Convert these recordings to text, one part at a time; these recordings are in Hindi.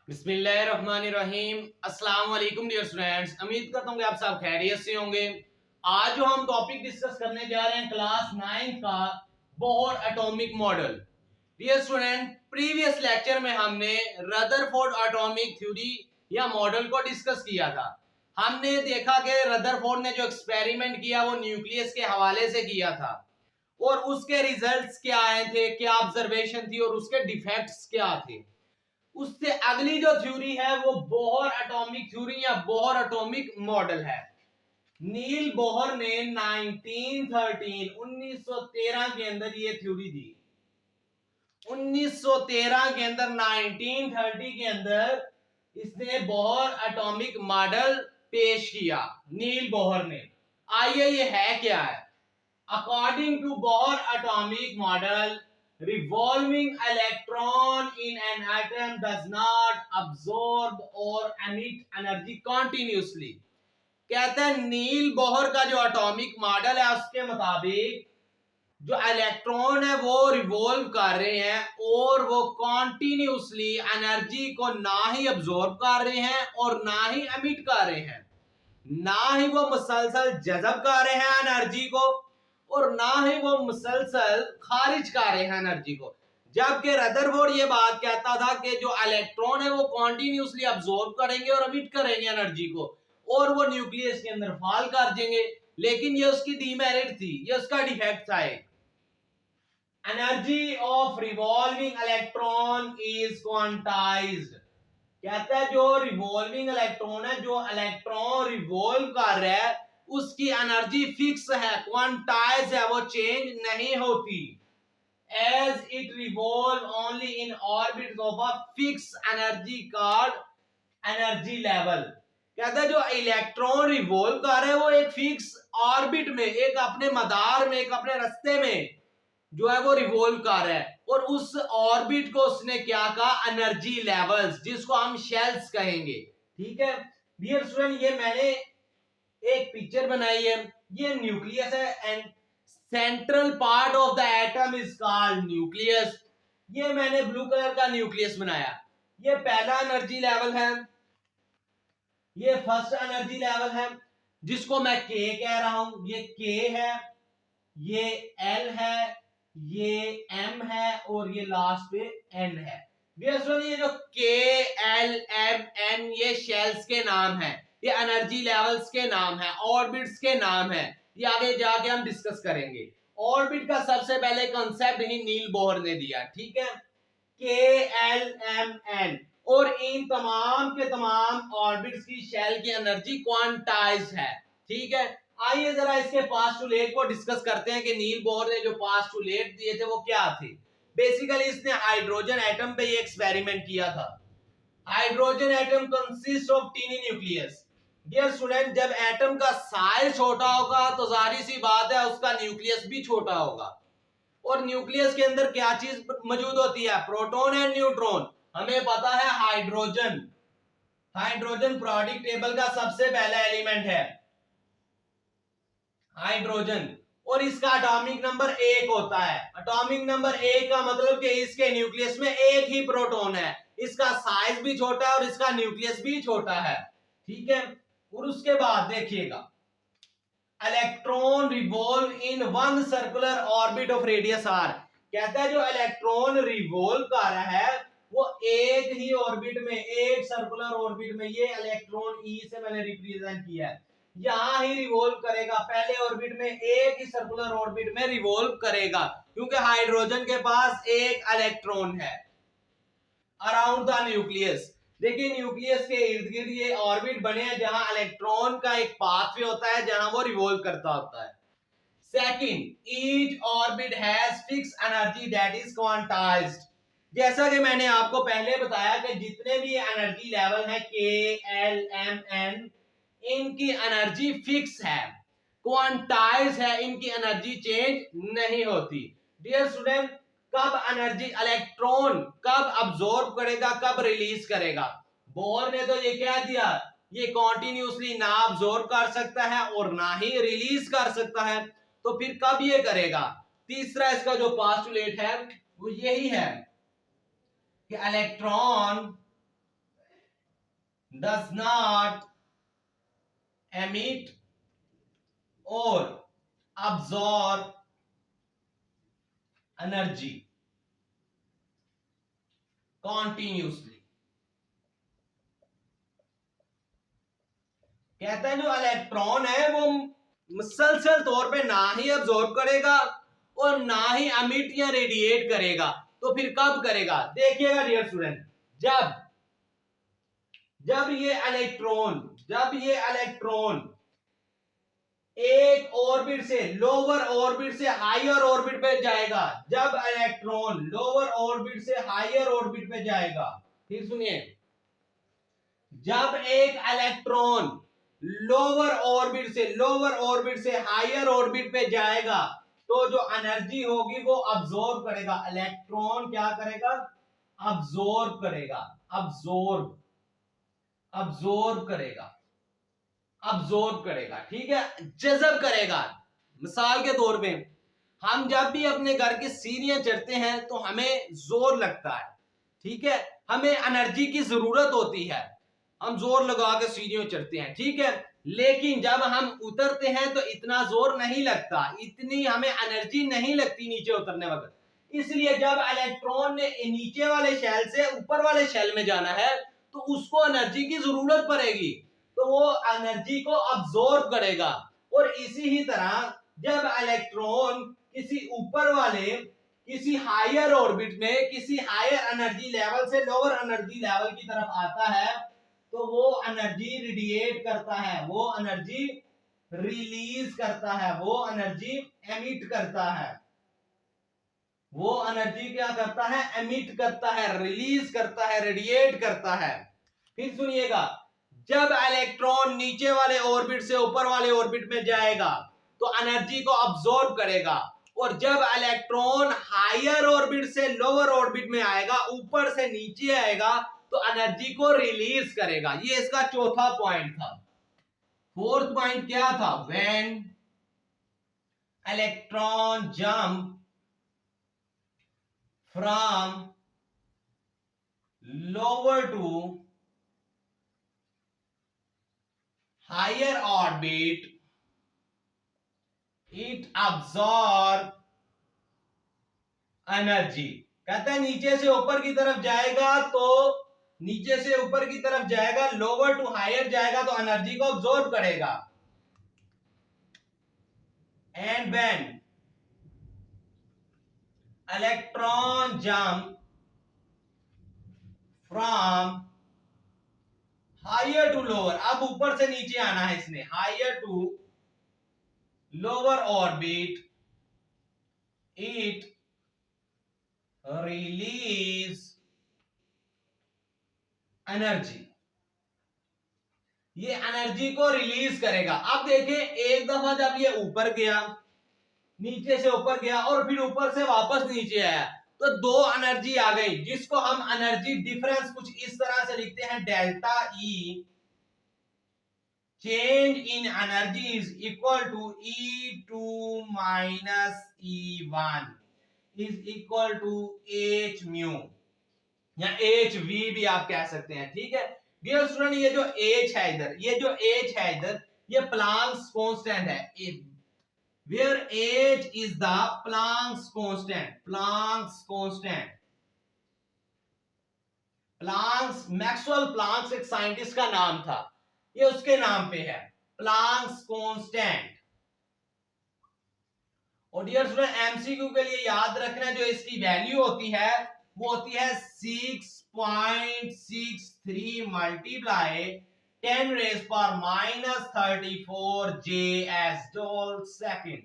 बिस्मिल्लाहिर्रहमानिर्रहीम। अस्सलाम वालेकुम डियर स्टूडेंट्स, उम्मीद करता हूँ कि आप सब खैरियत से होंगे। आज जो हम टॉपिक डिस्कस करने जा रहे हैं क्लास 9 का Bohr atomic model. Dear student, previous lecture में हमने रदरफोर्ड एटॉमिक थ्योरी या मॉडल को डिस्कस किया था। हमने देखा कि रदरफोर्ड ने जो एक्सपेरिमेंट किया वो न्यूक्लियस के हवाले से किया था और उसके रिजल्ट्स क्या आए थे, क्या ऑब्जर्वेशन थी और उसके डिफेक्ट्स क्या थे। उससे अगली जो थ्योरी है वो बोहर एटॉमिक थ्योरी या बोहर एटॉमिक मॉडल है। नील बोहर ने 1913 के अंदर ये थ्योरी दी। 1913 के अंदर 1930 के अंदर इसने बोहर एटॉमिक मॉडल पेश किया नील बोहर ने। आइए ये है क्या है। According to Bohr atomic model, revolving electron in an atom does not absorb or emit energy continuously। कहते हैं नील बोहर का जो एटॉमिक मॉडल है उसके मुताबिक जो इलेक्ट्रॉन है वो रिवॉल्व कर रहे हैं और वो कॉन्टिन्यूसली एनर्जी को ना ही अब्सॉर्ब कर रहे हैं और ना ही एमिट कर रहे हैं, ना ही वो मुसलसल जज़ब कर रहे हैं एनर्जी को और ना ही वो मुसलसल खारिज कर रहे हैं एनर्जी को। जबकि रदरफोर्ड ये बात कहता था कि जो इलेक्ट्रॉन है वो कॉन्टिन्यूसली अब्सॉर्ब करेंगे और एमिट करेंगे एनर्जी को और वो न्यूक्लियस के अंदर फॉल कर देंगे। लेकिन ये उसकी डीमेरिट थी, ये उसका डिफेक्ट था। Energy of revolving electron is quantized. कहता है जो रिवॉल्विंग इलेक्ट्रॉन है, जो इलेक्ट्रॉन रिवॉल्व कर रहा है उसकी एनर्जी फिक्स है, क्वांटाइज है, वो चेंज नहीं होती। As it revolve only in orbit of a fix energy called energy level. कहता है जो इलेक्ट्रॉन रिवॉल्व कर रहा है वो एक फिक्स ऑर्बिट में, एक अपने मदार में, एक अपने रास्ते में जो है वो रिवॉल्व कर रहा है और उस ऑर्बिट को उसने क्या कहा, एनर्जी लेवल्स, जिसको हम शेल्स कहेंगे। ठीक है डियर स्टूडेंट, ये मैंने एक पिक्चर बनाई है। ये न्यूक्लियस है and central part of the atom is called nucleus. ये मैंने ब्लू कलर का न्यूक्लियस बनाया। ये पहला एनर्जी लेवल है, ये फर्स्ट एनर्जी लेवल है जिसको मैं के कह रहा हूं। ये के है, ये एल है, ये एम है और ये लास्ट पे एन है। ये जो के एल एम एन ये शेल्स के नाम है, ये एनर्जी लेवल्स के नाम है, ऑर्बिट्स के नाम है। ये आगे जाके हम डिस्कस करेंगे। ऑर्बिट का सबसे पहले कंसेप्ट ही नील बोहर ने दिया। ठीक है, के एल एम एन और इन तमाम के तमाम ऑर्बिट्स की शेल की एनर्जी क्वांटाइज्ड है। ठीक है, आइए जरा इसके पास्टुलेट को डिस्कस करते हैं कि नील बोहर ने जो पास्टुलेट दिए थे वो क्या थे। बेसिकली इसने हाइड्रोजन एटम पे ये एक्सपेरिमेंट किया था। Hydrogen atom consist of tiny nucleus. Dear student, जब एटम का साइज छोटा होगा तो जाहिर सी बात है उसका न्यूक्लियस भी छोटा होगा। और न्यूक्लियस के अंदर क्या चीज मौजूद होती है, प्रोटॉन एंड न्यूट्रॉन। हमें पता है हाइड्रोजन, हाइड्रोजन पीरियोडिक टेबल का सबसे पहला एलिमेंट है हाइड्रोजन और इसका एटॉमिक नंबर 1 होता है। एटॉमिक नंबर 1 का मतलब कि इसके न्यूक्लियस में एक ही प्रोटॉन है, इसका साइज भी छोटा है और इसका न्यूक्लियस भी छोटा है। ठीक है, और उसके बाद देखिएगा electron revolve in one circular orbit of radius R. कहता है जो इलेक्ट्रॉन रिवॉल्व कर रहा है वो एक ही ऑर्बिट में, एक सर्कुलर ऑर्बिट में, ये इलेक्ट्रॉन ई से मैंने रिप्रेजेंट किया है, यहां ही रिवॉल्व करेगा। पहले ऑर्बिट में एक ही सर्कुलर ऑर्बिट में रिवॉल्व करेगा क्योंकि हाइड्रोजन के पास एक इलेक्ट्रॉन है अराउंड द न्यूक्लियस। देखिए न्यूक्लियस के इर्द गिर्द ये ऑर्बिट बने हैं जहां इलेक्ट्रॉन का एक पाथवे होता है जहां वो रिवॉल्व करता होता है। Second, each orbit has fix energy that is quantized. जैसा कि मैंने आपको पहले बताया कि जितने भी एनर्जी लेवल है के एल एम एन, इनकी एनर्जी फिक्स है, क्वांटाइज है, इनकी एनर्जी चेंज नहीं होती। डियर स्टूडेंट, कब एनर्जी इलेक्ट्रॉन कब अब्सॉर्ब करेगा, कब रिलीज करेगा? बोहर ने तो ये कह दिया ये कॉन्टिन्यूसली ना अब्सॉर्ब कर सकता है और ना ही रिलीज कर सकता है, तो फिर कब ये करेगा? तीसरा इसका जो पास्टुलेट है वो यही है कि electron does not emit or absorb energy continuously। कहता है जो इलेक्ट्रॉन है वो मुसलसल तौर पे ना ही अब्सॉर्ब करेगा और ना ही एमिट या रेडिएट करेगा। तो फिर कब करेगा? देखिएगा डियर स्टूडेंट, जब जब ये इलेक्ट्रॉन एक ऑर्बिट से लोअर ऑर्बिट से हायर ऑर्बिट पे जाएगा, जब इलेक्ट्रॉन लोअर ऑर्बिट से हायर ऑर्बिट पे जाएगा, फिर सुनिए, जब एक इलेक्ट्रॉन लोअर ऑर्बिट से हायर ऑर्बिट पे जाएगा तो जो एनर्जी होगी वो अब्सॉर्ब करेगा। इलेक्ट्रॉन क्या करेगा? अब्सॉर्ब करेगा, अब्सॉर्ब करेगा, ठीक है, जज़ब करेगा। मिसाल के तौर पे हम जब भी अपने घर की सीढ़ियां चढ़ते हैं तो हमें जोर लगता है, ठीक है, हमें एनर्जी की जरूरत होती है, हम जोर लगा के सीढ़ियों चढ़ते हैं, ठीक है, लेकिन जब हम उतरते हैं तो इतना जोर नहीं लगता, इतनी हमें एनर्जी नहीं लगती नीचे उतरने वक्त। इसलिए जब इलेक्ट्रॉन ने नीचे वाले शेल से ऊपर वाले शेल में जाना है तो उसको एनर्जी की जरूरत पड़ेगी, तो वो एनर्जी को अब्सॉर्ब करेगा। और इसी ही तरह जब इलेक्ट्रॉन किसी हायर ऑर्बिट में किसी हायर एनर्जी लेवल से लोअर एनर्जी लेवल की तरफ आता है तो वो एनर्जी रेडिएट करता है, वो एनर्जी रिलीज करता है, वो एनर्जी एमिट करता है, वो एनर्जी क्या करता है? एमिट करता है, रिलीज करता है, रेडिएट करता है। फिर सुनिएगा, जब इलेक्ट्रॉन नीचे वाले ऑर्बिट से ऊपर वाले ऑर्बिट में जाएगा तो एनर्जी को अब्सॉर्ब करेगा, और जब इलेक्ट्रॉन हायर ऑर्बिट से लोअर ऑर्बिट में आएगा, ऊपर से नीचे आएगा, तो एनर्जी को रिलीज करेगा। ये इसका चौथा पॉइंट था। फोर्थ पॉइंट क्या था? When electron jump from lower to higher orbit it absorb energy. कहता है नीचे से ऊपर की तरफ जाएगा तो लोअर टू हायर जाएगा तो एनर्जी को अब्सॉर्ब करेगा। And when electron jump from higher to lower, अब ऊपर से नीचे आना है इसने, higher to lower orbit it release energy, ये एनर्जी को रिलीज करेगा। अब देखें, एक दफा जब ये ऊपर गया, नीचे से ऊपर गया और फिर ऊपर से वापस नीचे आया, तो दो एनर्जी आ गई, जिसको हम एनर्जी डिफरेंस कुछ इस तरह से लिखते हैं, delta E, change in energy is equal to E2 minus E1 is equal to H mu या HV भी आप कह सकते हैं, ठीक है। डियर स्टूडेंट, ये जो H है इधर, ये प्लांक्स कांस्टेंट है, where H is the Planck's constant। Maxwell Planck's एक साइंटिस्ट का नाम था, ये उसके नाम पे है, प्लांक्स कांस्टेंट। और डियर स्टूडेंट, एमसीक्यू के लिए याद रखना, जो इसकी वैल्यू होती है वो होती है 6.63 multiply 10 raised power minus 34 JS joule second.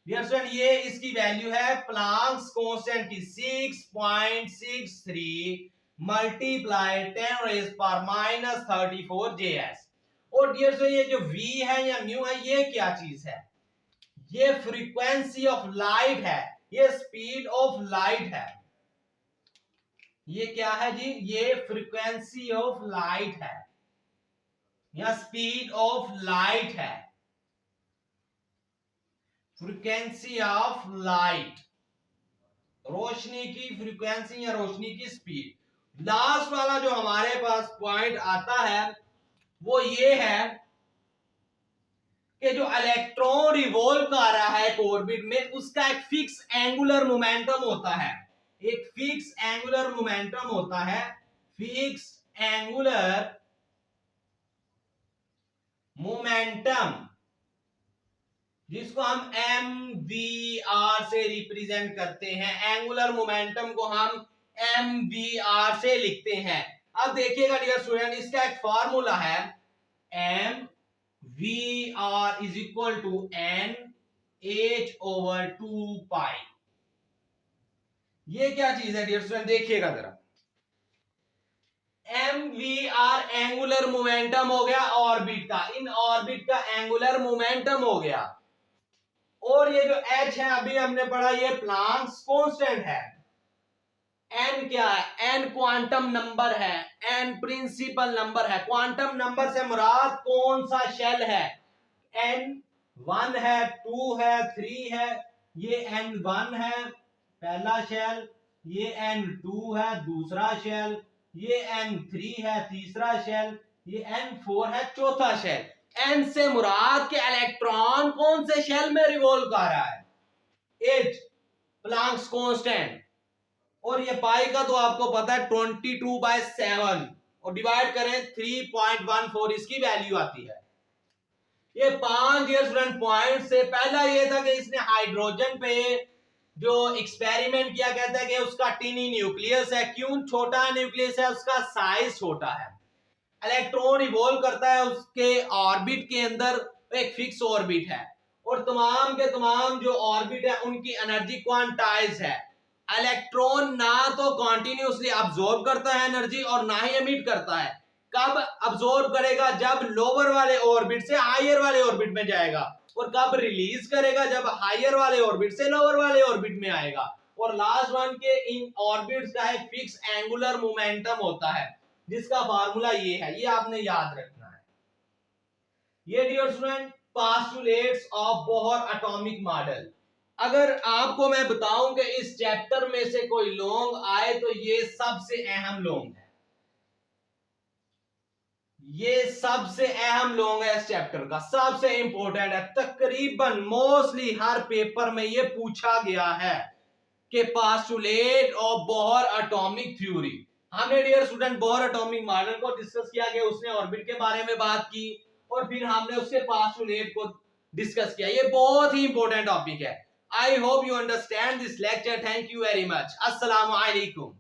Dear student, ये इसकी वैल्यू है प्लांक्स कांस्टेंट की 6.63 multiply 10 raised power minus 34 JS। और डियर स्टूडेंट, ये जो V है या म्यू है, ये क्या चीज है? ये फ्रीक्वेंसी ऑफ लाइट है, ये स्पीड ऑफ लाइट है। ये क्या है जी? ये फ्रीक्वेंसी ऑफ लाइट है या स्पीड ऑफ लाइट है, फ्रीक्वेंसी ऑफ लाइट, रोशनी की फ्रीक्वेंसी या रोशनी की स्पीड। लास्ट वाला जो हमारे पास पॉइंट आता है वो ये है कि जो इलेक्ट्रॉन रिवॉल्व कर रहा है एक ऑर्बिट में, उसका एक फिक्स एंगुलर मोमेंटम होता है, एक फिक्स एंगुलर मोमेंटम होता है, फिक्स एंगुलर मोमेंटम, जिसको हम एम वी आर से रिप्रेजेंट करते हैं। एंगुलर मोमेंटम को हम एम वी आर से लिखते हैं। अब देखिएगा डियर स्टूडेंट, इसका एक फॉर्मूला है M V R is equal to N H over 2 pi. ये क्या चीज है डियर स्टूडेंट, देखिएगा जरा। M V R angular momentum हो गया ऑर्बिट का, इन ऑर्बिट का एंगुलर मोमेंटम हो गया। और ये जो एच है अभी हमने पढ़ा, ये प्लांक्स कांस्टेंट है। एन क्या है, एन क्वांटम नंबर है, एन प्रिंसिपल नंबर है। क्वांटम नंबर से मुराद कौन सा शेल है, एन 1 है, 2 है, 3 है। ये एन 1 है पहला शेल, ये एन 2 है दूसरा शेल, ये एन 3 है तीसरा शेल, ये एन 4 है चौथा शेल। एन से मुराद के इलेक्ट्रॉन कौन से शेल में रिवॉल्व कर रहा है, एच प्लांक्स कांस्टेंट। और ये पाई का तो आपको पता है 22/7 और डिवाइड करें 3.14 इसकी वैल्यू आती है। ये 5 डिफरेंट पॉइंट से पहला ये था कि इसने हाइड्रोजन पे जो एक्सपेरिमेंट किया, कहता है कि उसका टिनी न्यूक्लियस है। क्यों छोटा न्यूक्लियस है, उसका साइज छोटा है। इलेक्ट्रॉन रिवॉल्व करता है उसके ऑर्बिट के अंदर, एक फिक्स ऑर्बिट है, और तमाम के तमाम जो ऑर्बिट है उनकी एनर्जी क्वांटाइज है। इलेक्ट्रॉन ना तो कॉन्टिन्यूसली अब्सॉर्ब करता है एनर्जी और ना ही एमिट करता है। कब अब्सॉर्ब करेगा, जब लोअर वाले ऑर्बिट से हायर वाले ऑर्बिट में जाएगा, और कब रिलीज करेगा, जब हायर वाले ऑर्बिट से लोअर वाले ऑर्बिट में आएगा। और लास्ट वन के इन ऑर्बिट्स का एक फिक्स एंगुलर मोमेंटम होता है, जिसका फार्मूला ये है, ये आपने याद रखना है। ये dear student postulates of Bohr atomic model. अगर आपको मैं बताऊं कि इस चैप्टर में से कोई लॉन्ग आए तो ये सबसे अहम लॉन्ग है, ये सबसे अहम लॉन्ग है इस चैप्टर का, सबसे इंपॉर्टेंट है। तकरीबन मोस्टली हर पेपर में ये पूछा गया है कि postulate of Bohr atomic theory. हमने dear student Bohr atomic model को डिस्कस किया कि उसने ऑर्बिट के बारे में बात की, और फिर हमने उसके पोस्टुलेट को डिस्कस किया। ये बहुत ही इंपॉर्टेंट टॉपिक है। I hope you understand this lecture. Thank you very much. Assalamu alaikum.